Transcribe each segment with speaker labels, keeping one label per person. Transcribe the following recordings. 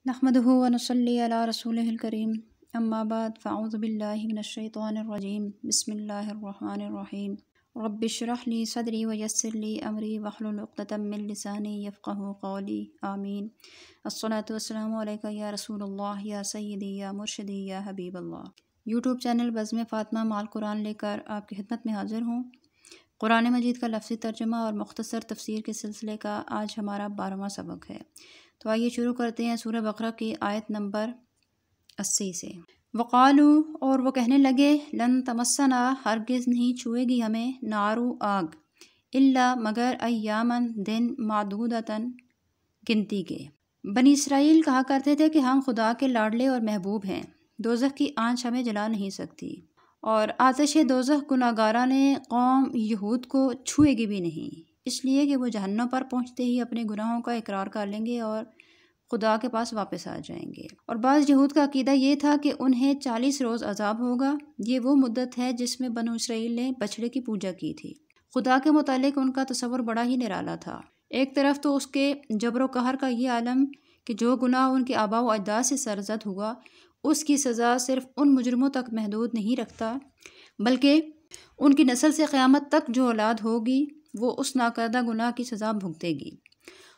Speaker 1: نحمده ونصلي على رسوله الكريم اما بعد فاعوذ بالله من الشيطان الرجيم بسم الله الرحمن الرحيم رب اشرح لي صدري ويسر لي امري واحلل عقدة من لساني يفقهوا قولي آمين الصلاة والسلام عليك يا رسول الله يا سيدي يا مرشدي يا حبيب اللہ۔ یوٹیوب چینل بزم فاطمہ مال قرآن لے کر آپ کی خدمت میں حاضر ہوں۔ قرآن مجید کا لفظی ترجمہ اور مختصر تفسیر کے سلسلے کا آج ہمارا 12واں سبق ہے۔ تو آئیے شروع کرتے ہیں سورہ بقرہ کی آیت نمبر 80 سے۔ وقالو، اور وہ کہنے لگے، لن تمسنا، ہرگز نہیں چھوئے گی ہمیں نارو، آگ، الا مگر ایامن، دن، معدودتاً، گنتی کے۔ بنی اسرائیل کہا کرتے تھے کہ ہم خدا کے لاڈلے اور محبوب ہیں، دوزخ کی آنچ ہمیں جلا نہیں سکتی، اور آتش دوزخ گناہگاران قوم یہود کو چھوئے گی بھی نہیں، اس لیے کہ وہ جہنم پر پہنچتے ہی اپنے گناہوں کا اقرار کر لیں گے اور خدا کے پاس واپس آ جائیں گے۔ اور بعض یہود کا عقیدہ یہ تھا کہ انہیں 40 روز عذاب ہوگا، یہ وہ مدت ہے جس میں بنو اسرائیل نے بچھڑے کی پوجا کی تھی۔ خدا کے متعلق ان کا تصور بڑا ہی نرالا تھا۔ ایک طرف تو اس کے جبر و قہر کا یہ عالم کہ جو گناہ ان کے آباء و اجداد سے سرزد ہوا، اس کی سزا صرف ان مجرموں تک محدود نہیں رکھتا، بلکہ ان کی نسل سے قیامت تک جو اولاد ہوگی وہ اس ناکردہ گناہ کی سزا بھگتے گی۔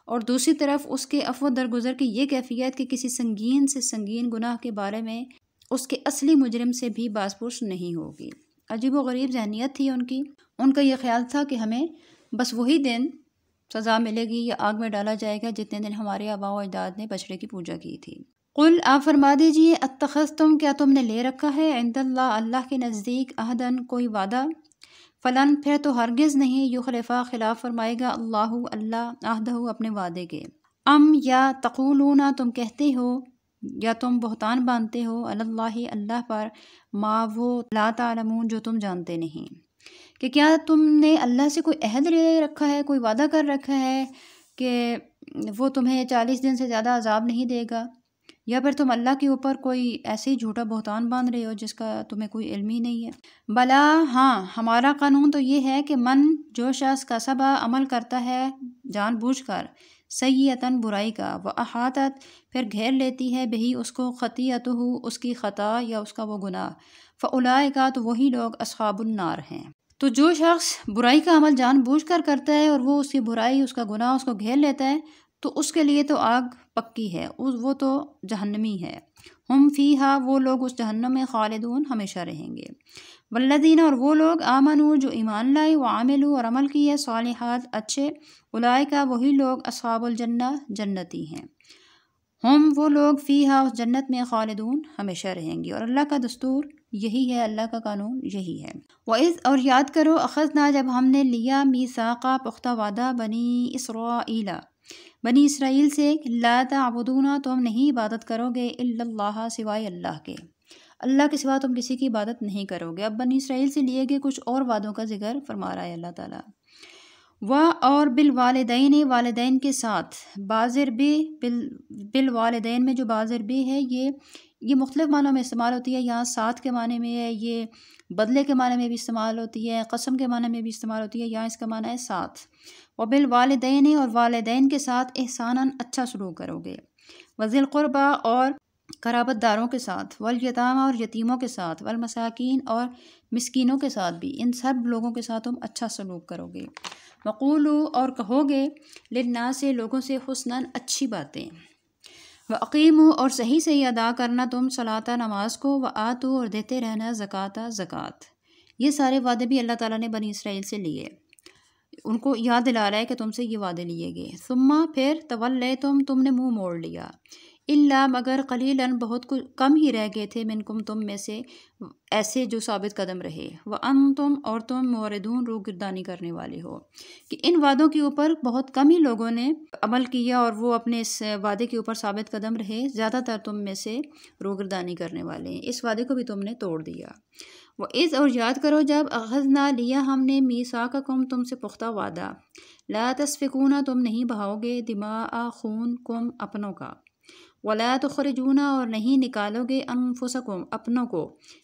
Speaker 1: اور دوسری طرف اس کے عفو درگزر کی یہ کیفیت کہ کسی سنگین سے سنگین گناہ کے بارے میں اس کے اصلی مجرم سے بھی باز پرس نہیں ہوگی۔ عجیب و غریب ذہنیت تھی ان کا یہ خیال تھا کہ ہمیں بس وہی دن سزا ملے گی یا آگ میں ڈالا جائے گا جتنے دن ہمارے آباء و اجداد نے بچڑے کی پوجا کی تھی۔ قل، آپ فرما دیجئے، اتخذتم، کیا تم نے لے رکھا ہے عند اللہ، اللہ کے نزدیک، عہدن، کوئی وعدہ، فلن، پھر تو ہرگز نہیں، یخلفا، خلاف فرمائے گا اللہ عہدہ، اپنے وعدے کے۔ ام، یا تقولون، تم کہتے ہو یا تم بہتان باندھتے ہو، اللہ، اللہ پر، ما، وہ، لا تعلمون، جو تم جانتے نہیں، کہ کیا تم نے اللہ سے کوئی عہد لے رکھا ہے، کوئی وعدہ کر رکھا ہے کہ وہ تمہیں 40 دن سے زیادہ عذاب نہیں دے گا، یا پھر تم اللہ کے اوپر کوئی ایسے ہی جھوٹا بہتان باندھ رہے ہو جس کا تمہیں کوئی علم ہی نہیں ہے۔ بلا، ہاں، ہمارا قانون تو یہ ہے کہ من، جو شخص کسبہ، عمل کرتا ہے جان بوجھ کر، سیئتاً، برائی کا، وَأَحَاطَتْ، پھر گھیر لیتی ہے بہی اس کو، خطیئتہ، اس کی خطا یا اس کا وہ گناہ، فَأُولَٰئِکَ، تو وہی لوگ، اصحاب النار ہیں۔ تو جو شخص برائی کا عمل جان بوجھ کر کرتا ہے اور وہ اس کی برائی، اس کا گناہ اس کو گھیر لیتا ہے، تو اس کے لیے تو آگ پکی ہے، وہ تو جہنمی ہے۔ ہم فیہا، وہ لوگ اس جہنم میں، خالدون، ہمیشہ رہیں گے۔ والذین، اور وہ لوگ، آمنوا، جو ایمان لائے، وعملوا، اور عمل کیے، صالحات، اچھے، اولئک، وہی لوگ، اصحاب الجنہ، جنتی ہیں۔ ہم، وہ لوگ، فیہا، اس جنت میں، خالدون، ہمیشہ رہیں گے۔ اور اللہ کا دستور یہی ہے، اللہ کا قانون یہی ہے۔ وَإِذْ، اور یاد کرو، اخذنا، جب ہم نے لیا، میثاقا، پختہ وعدہ، بنی اسرائیل سے، لا تعبدون، تم نہیں عبادت کرو گے، الا اللہ، سوائے اللہ کے، اللہ کے سوا تم کسی کی عبادت نہیں کرو گے۔ اب بنی اسرائیل سے لیے گئے کچھ اور وعدوں کا ذکر فرما رہا ہے اللہ تعالیٰ۔ اور بالوالدین، والدین کے ساتھ، بازر بھی، بالوالدین میں جو بازر بھی ہے، یہ مختلف معنوں میں استعمال ہوتی ہے، یہاں ساتھ کے معنی میں ہے، یہ بدلے کے معنی میں بھی استعمال ہوتی ہے، قسم کے معنی میں بھی استعمال ہوتی ہے، یہاں اس کا معنی ہے ساتھ۔ وبالوالدین، اور والدین کے ساتھ، احساناً، اچھا سلوک کرو گے، وذی القربیٰ، اور قرابت داروں کے ساتھ، والیتامى، اور یتیموں کے ساتھ، والمساکین، اور مسکینوں کے ساتھ بھی، ان سب لوگوں کے ساتھ تم اچھا سلوک کرو گے۔ وقولوا، اور کہو گے، للناس، لوگوں سے، حسناً، اچھی باتیں، وَأَقِیمُوا، اور صحیح صحیح ادا کرنا تم صلاۃ، نماز کو، وَآتُوا، اور دیتے رہنا، زکوٰۃ، زکوٰۃ۔ یہ سارے وعدے بھی اللہ تعالیٰ نے بنی اسرائیل سے لیے، ان کو یاد دلا رہا ہے کہ تم سے یہ وعدے لیے گئے۔ ثم، پھر، تولیتم، تم نے منہ موڑ لیا، الا، مگر، قلیلاً، بہت کم ہی رہ گئے تھے، منکم، تم میں سے، ایسے جو ثابت قدم رہے، وانتم، اور تم، موردون، روگردانی کرنے والے ہو، کہ ان وعدوں کے اوپر بہت کم ہی لوگوں نے عمل کیا اور وہ اپنے اس وعدے کے اوپر ثابت قدم رہے، زیادہ تر تم میں سے روگردانی کرنے والے ہیں، اس وعدے کو بھی تم نے توڑ دیا۔ وَإِذْ، اور یاد کرو جب، اخذنا، لیا ہم نے، میثاقکم، تم سے پختہ وعدہ، لا تسفکون، تم نہیں بہاؤ گے، دماء، خون، کم، اپنوں کا، ولا تخرجون، اور نہیں نکالو گے، انفسکم، اپنوں کو،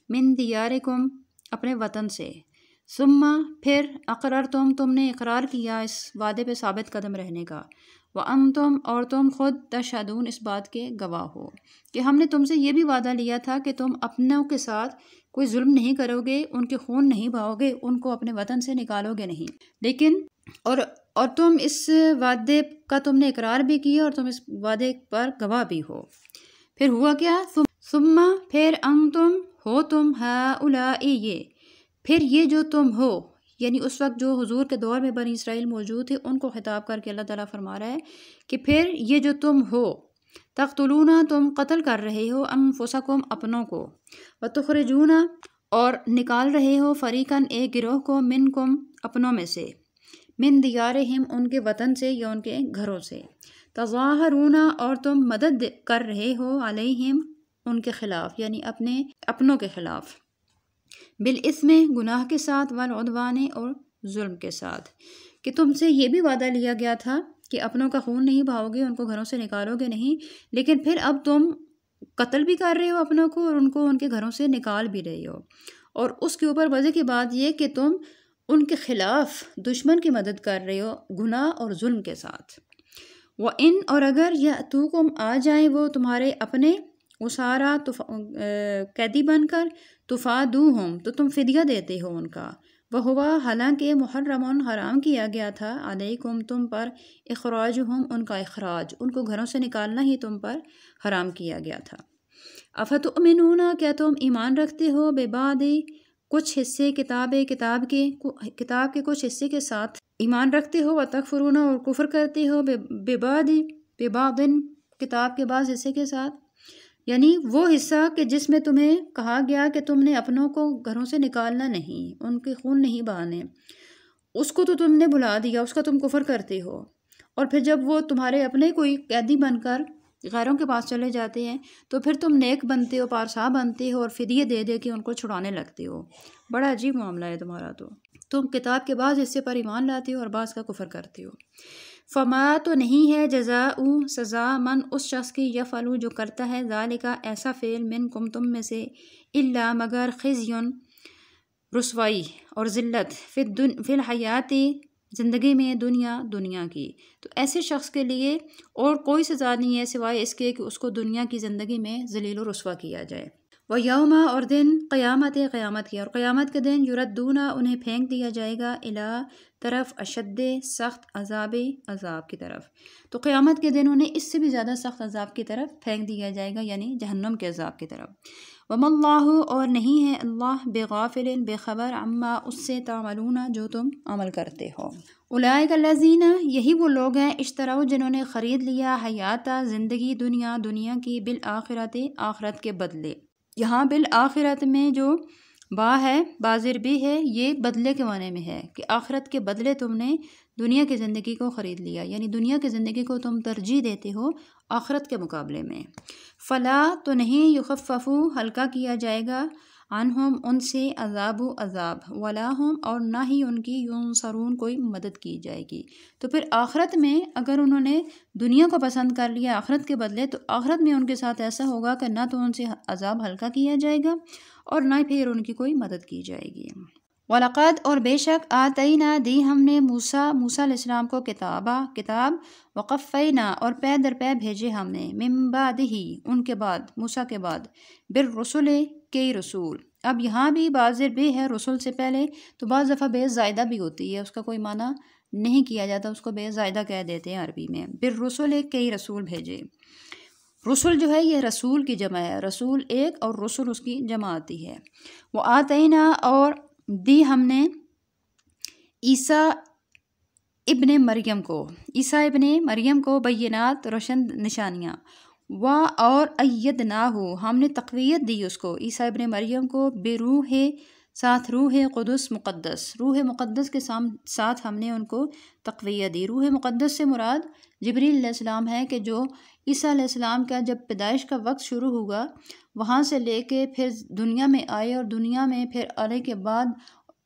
Speaker 1: من دیارکم، اپنے وطن سے، ثم، پھر، اقررتم، تم نے اقرار کیا اس وعدے پہ ثابت قدم رہنے کا، وَأَنْتُمْ اور تم خود تشہدون اس بات کے گواہ ہو کہ ہم نے تم سے یہ بھی وعدہ لیا تھا کہ تم اپنوں کے ساتھ کوئی ظلم نہیں کرو گے، ان کے خون نہیں بہاؤ گے، ان کو اپنے وطن سے نکالو گے نہیں، لیکن اور تم اس وعدے کا تم نے اقرار بھی کیا اور تم اس وعدے پر گواہ بھی ہو۔ پھر ہوا کیا؟ ثم پھر انتم ہو تم ہؤلاء یہ، پھر یہ جو تم ہو، یعنی اس وقت جو حضور کے دور میں بنی اسرائیل موجود تھے ان کو خطاب کر کے اللہ تعالیٰ فرما رہا ہے کہ پھر یہ جو تم ہو، تقتلون تم قتل کر رہے ہو، انفسکم اپنوں کو، وتخرجون اور نکال رہے ہو، فریقاً ایک گروہ کو، منکم اپنوں میں سے، من دیارہم ان کے وطن سے یا ان کے گھروں سے، تظاہرون اور تم مدد کر رہے ہو، علیہم ان کے خلاف یعنی اپنے اپنوں کے خلاف، بالاسم گناہ کے ساتھ، والعدوان اور ظلم کے ساتھ، کہ تم سے یہ بھی وعدہ لیا گیا تھا کہ اپنوں کا خون نہیں بہاؤ گے، ان کو گھروں سے نکالو گے نہیں، لیکن پھر اب تم قتل بھی کر رہے ہو اپنوں کو اور ان کو ان کے گھروں سے نکال بھی رہے ہو، اور اس کے اوپر وجہ کی بات یہ کہ تم ان کے خلاف دشمن کی مدد کر رہے ہو گناہ اور ظلم کے ساتھ۔ وَإِنْ اور اگر یأتوکم آ جائیں وہ تمہارے اپنے، اسارا قیدی بن کر، تفادوہم تو تم فدیہ دیتے ہو ان کا، وہوا حالانکہ محرمون حرام کیا گیا تھا، علیکم تم پر، اخراجہم ان کا اخراج، ان کو گھروں سے نکالنا ہی تم پر حرام کیا گیا تھا۔ افتؤمنون کیا تم ایمان رکھتے ہو، ببعض کچھ حصے کتاب کے کچھ حصے کے ساتھ ایمان رکھتے ہو، وتکفرون اور کفر کرتے ہو، ببعض کتاب کے بعض حصے کے ساتھ، یعنی وہ حصہ کہ جس میں تمہیں کہا گیا کہ تم نے اپنوں کو گھروں سے نکالنا نہیں، ان کے خون نہیں بہانے، اس کو تو تم نے بھلا دیا، اس کا تم کفر کرتے ہو، اور پھر جب وہ تمہارے اپنے کوئی قیدی بن کر غیروں کے پاس چلے جاتے ہیں تو پھر تم نیک بنتے ہو، پارسا بنتے ہو اور فدیے دے دے کے ان کو چھڑانے لگتے ہو۔ بڑا عجیب معاملہ ہے تمہارا، تو تم کتاب کے بعض حصے پر ایمان لاتے ہو اور بعض کا کفر کرتے ہو۔ فما تو نہیں ہے جزاء سزا من اس شخص کی، یفعل جو کرتا ہے، ذالک ایسا فعل، منکم تم میں سے، الا مگر خزی رسوائی اور ذلت، فی الحیات زندگی میں، دنیا کی، تو ایسے شخص کے لیے اور کوئی سزا نہیں ہے سوائے اس کے کہ اس کو دنیا کی زندگی میں ذلیل و رسوا کیا جائے۔ وَيَوْمَ اور دن، قیامت کی، اور قیامت کے دن، یردون انہیں پھینک دیا جائے گا، الی طرف، اشد سخت عذاب کی طرف، تو قیامت کے دن انہیں اس سے بھی زیادہ سخت عذاب کی طرف پھینک دیا جائے گا، یعنی جہنم کے عذاب کی طرف۔ وَمَا اللَّهُ اور نہیں ہے اللہ، بغافل بے خبر، عما اس سے، تعملون جو تم عمل کرتے ہو۔ اولئک الذین یہی وہ لوگ ہیں، اشتروا جنہوں نے خرید لیا، حیات زندگی، دنیا کی، بالآخرت آخرت کے بدلے۔ یہاں بالآخرت میں جو با ہے، بازر بھی ہے، یہ بدلے کے معنی میں ہے کہ آخرت کے بدلے تم نے دنیا کی زندگی کو خرید لیا، یعنی دنیا کی زندگی کو تم ترجیح دیتے ہو آخرت کے مقابلے میں۔ فلا تو نہیں، یخفف ہلکا کیا جائے گا، عنہم ان سے، عذاب ولا ہم اور نہ ہی ان کی، ینصرون کوئی مدد کی جائے گی۔ تو پھر آخرت میں اگر انہوں نے دنیا کو پسند کر لیا آخرت کے بدلے، تو آخرت میں ان کے ساتھ ایسا ہوگا کہ نہ تو ان سے عذاب ہلکا کیا جائے گا اور نہ پھر ان کی کوئی مدد کی جائے گی۔ وَلَقَدْ اور بے شک، آتَيْنَا دی ہم نے، موسیٰ علیہ السلام کو کتاب، وَقَفَّيْنَا اور پے در پے بھیجے ہم نے، مِن بَعْدِهِ ان کے بعد، موسیٰ کے بعد، بالرسل کئی رسول۔ اب یہاں بھی بازر بے ہے رسول سے پہلے، تو بعض دفعہ بے زائدہ بھی ہوتی ہے، اس کا کوئی معنی نہیں کیا جاتا، اس کو بے زائدہ کہہ دیتے ہیں عربی میں۔ بالرسل کئی رسول بھیجے، رسول جو ہے یہ رسول کی جمع ہے، رسول ایک اور رسول اس کی جمع آتی ہے۔ وَآتَيْنَا اور دی ہم نے، عیسیٰ ابن مریم کو، بینات روشن نشانیاں، اور ایدناہ ہم نے تقویت دی اس کو، عیسیٰ ابن مریم کو، بروح ساتھ روح قدس مقدس، روح مقدس کے ساتھ ہم نے ان کو تقویت دی۔ روح مقدس سے مراد جبریل علیہ السلام ہے کہ جو عیسیٰ علیہ السلام کا جب پیدائش کا وقت شروع ہوگا وہاں سے لے کے پھر دنیا میں آئے اور دنیا میں پھر آنے کے بعد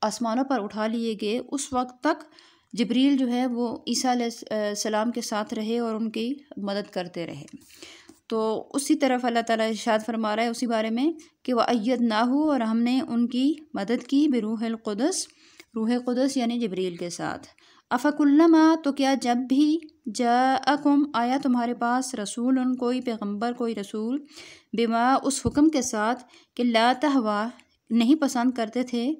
Speaker 1: آسمانوں پر اٹھا لیے گئے، اس وقت تک جبریل جو ہے وہ عیسیٰ علیہ السلام کے ساتھ رہے اور ان کی مدد کرتے رہے۔ تو اسی طرف اللہ تعالیٰ ارشاد فرما رہا ہے اسی بارے میں کہ وَأَيَّدْنَاهُ اور ہم نے ان کی مدد کی، بروح القدس، روح قدس یعنی جبریل کے ساتھ۔ أَفَكُلَّمَا تو کیا جب بھی، جاءکم آیا تمہارے پاس رسول کوئی پیغمبر کوئی رسول بما اس حکم کے ساتھ کہ لا تہوا نہیں پسند کرتے تھے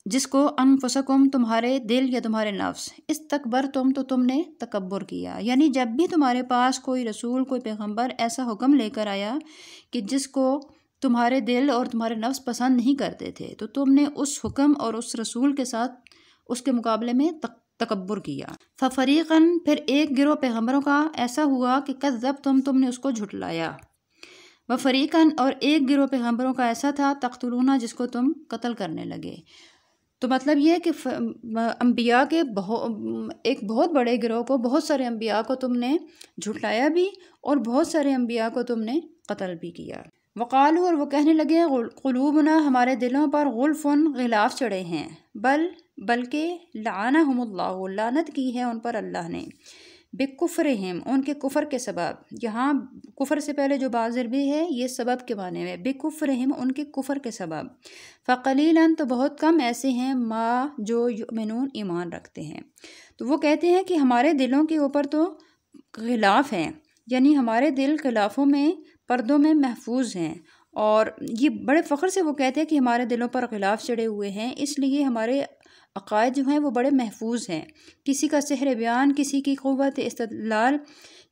Speaker 1: جس کو انفسکم تمہارے دل یا تمہارے نفس استکبرتم تو تم نے تکبر کیا. یعنی جب بھی تمہارے پاس کوئی رسول کوئی پیغمبر ایسا حکم لے کر آیا کہ جس کو تمہارے دل اور تمہارے نفس پسند نہیں کرتے تھے تو تم نے اس حکم اور اس رسول کے ساتھ اس کے مقابلے میں تکبر کیا. ففریقاً پھر ایک گروہ پیغمبروں کا ایسا ہوا کہ کذبتم تم نے اس کو جھٹلایا. وفریقاً اور ایک گروہ پیغمبروں کا ایسا تھا تقتلون جس کو تم قتل کرنے لگے. تو مطلب یہ کہ انبیاء کے ایک بہت بڑے گروہ کو بہت سارے انبیاء کو تم نے جھٹلایا بھی اور بہت سارے انبیاء کو تم نے قتل بھی کیا. وقالو اور وہ کہنے لگے قلوبنا ہمارے دلوں پر غلفن غلاف چڑھے ہیں بلکہ لعنہم اللہ لعنت کی ہے ان پر اللہ نے بکفرہم ان کے کفر کے سبب. یہاں کفر سے پہلے جو باضر بھی ہے یہ سبب کے معنی میں بکفرہم ان کے کفر کے سبب. فقلیلاً تو بہت کم ایسے ہیں ما جو یؤمنون ایمان رکھتے ہیں. تو وہ کہتے ہیں کہ ہمارے دلوں کے اوپر تو غلاف ہیں یعنی ہمارے دل غلافوں میں پردوں میں محفوظ ہیں اور یہ بڑے فخر سے وہ کہتے ہیں کہ ہمارے دلوں پر غلاف چڑھے ہوئے ہیں اس لیے ہمارے عقائد جو ہیں وہ بڑے محفوظ ہیں. کسی کا سحر بیان کسی کی قوت استدلال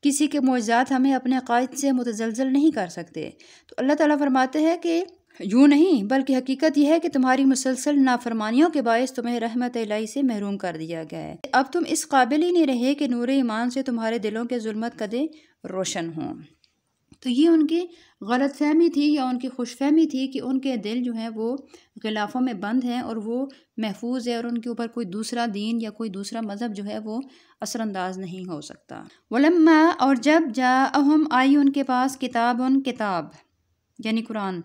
Speaker 1: کسی کے معجزات ہمیں اپنے عقائد سے متزلزل نہیں کر سکتے. تو اللہ تعالیٰ فرماتے ہیں کہ یوں نہیں بلکہ حقیقت یہ ہے کہ تمہاری مسلسل نافرمانیوں کے باعث تمہیں رحمت الہی سے محروم کر دیا گیا ہے. اب تم اس قابل ہی نہیں رہے کہ نور ایمان سے تمہارے دلوں کے ظلمت قدے روشن ہوں. تو یہ ان کی غلط فہمی تھی یا ان کی خوش فہمی تھی کہ ان کے دل جو ہیں وہ غلافوں میں بند ہیں اور وہ محفوظ ہے اور ان کے اوپر کوئی دوسرا دین یا کوئی دوسرا مذہب جو ہے وہ اثر انداز نہیں ہو سکتا. ولما اور جب جاءہم آئی ان کے پاس کتاب یعنی قرآن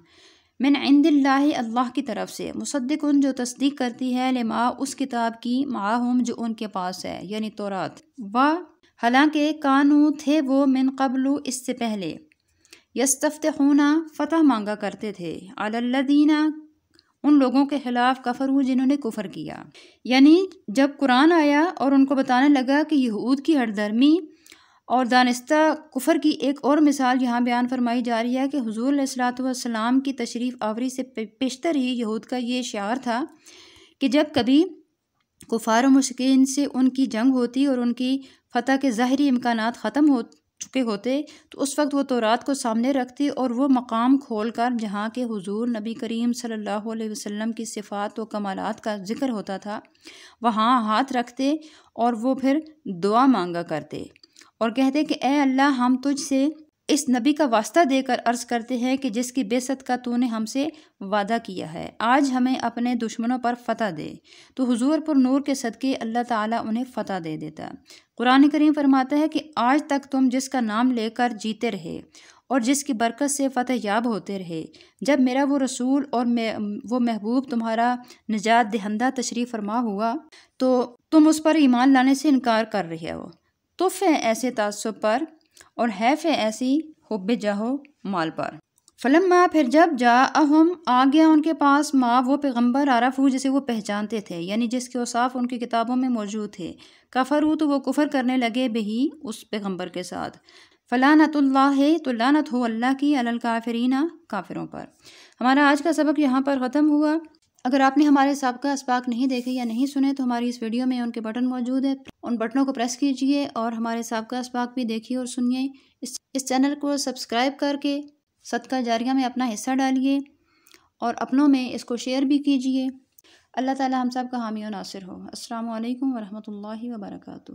Speaker 1: من عند اللہ اللہ کی طرف سے مصدق جو تصدیق کرتی ہے لما اس کتاب کی معاہم جو ان کے پاس ہے یعنی تورات. حالانکہ کانو تھے وہ من قبل اس سے پہلے یستفتحون فتح مانگا کرتے تھے علی الذین ان لوگوں کے خلاف کفروا جنہوں نے کفر کیا. یعنی جب قرآن آیا اور ان کو بتانے لگا کہ یہود کی ہٹ درمی اور دانستہ کفر کی ایک اور مثال یہاں بیان فرمائی جا رہی ہے کہ حضور علیہ الصلوۃ والسلام کی تشریف آوری سے پیشتر ہی یہود کا یہ شعار تھا کہ جب کبھی کفار و مشرکین سے ان کی جنگ ہوتی اور ان کی فتح کے ظاہری امکانات ختم ہو چکے ہوتے تو اس وقت وہ تورات کو سامنے رکھتے اور وہ مقام کھول کر جہاں کے حضور نبی کریم صلی اللہ علیہ وسلم کی صفات و کمالات کا ذکر ہوتا تھا وہاں ہاتھ رکھتے اور وہ پھر دعا مانگا کرتے اور کہتے کہ اے اللہ ہم تجھ سے اس نبی کا واسطہ دے کر عرض کرتے ہیں کہ جس کی بعثت کا تو نے ہم سے وعدہ کیا ہے آج ہمیں اپنے دشمنوں پر فتح دے. تو حضور پر نور کے صدقے اللہ تعالیٰ انہیں فتح دے دیتا. قرآن کریم فرماتا ہے کہ آج تک تم جس کا نام لے کر جیتے رہے اور جس کی برکت سے فتح یاب ہوتے رہے جب میرا وہ رسول اور وہ محبوب تمہارا نجات دہندہ تشریف فرما ہوا تو تم اس پر ایمان لانے سے انکار کر رہے ہو. تف ہے ایسے تعصب پر اور حیف ہے ایسی حب جاہو مال پر. فلما پھر جب جاءہم آ گیا ان کے پاس ما وہ پیغمبر عرفو جسے وہ پہچانتے تھے یعنی جس کے اوصاف ان کی کتابوں میں موجود تھے کفرو تو وہ کفر کرنے لگے بہی اس پیغمبر کے ساتھ. فلعنت اللہ تو لعنت ہو اللہ کی علی الکافرین کافروں پر. ہمارا آج کا سبق یہاں پر ختم ہوا. اگر آپ نے ہمارے سابقہ اسباق نہیں دیکھے یا نہیں سنے تو ہماری اس ویڈیو میں ان کے بٹن موجود ہے ان بٹنوں کو پریس کیجئے اور ہمارے سابقہ اسباق بھی دیکھیے اور سنیے. اس چینل کو سبسکرائب کر کے صدقہ جاریہ میں اپنا حصہ ڈالیے اور اپنوں میں اس کو شیئر بھی کیجئے. اللہ تعالی ہم سب کا حامی و ناصر ہو. السلام علیکم ورحمۃ اللہ وبرکاتہ.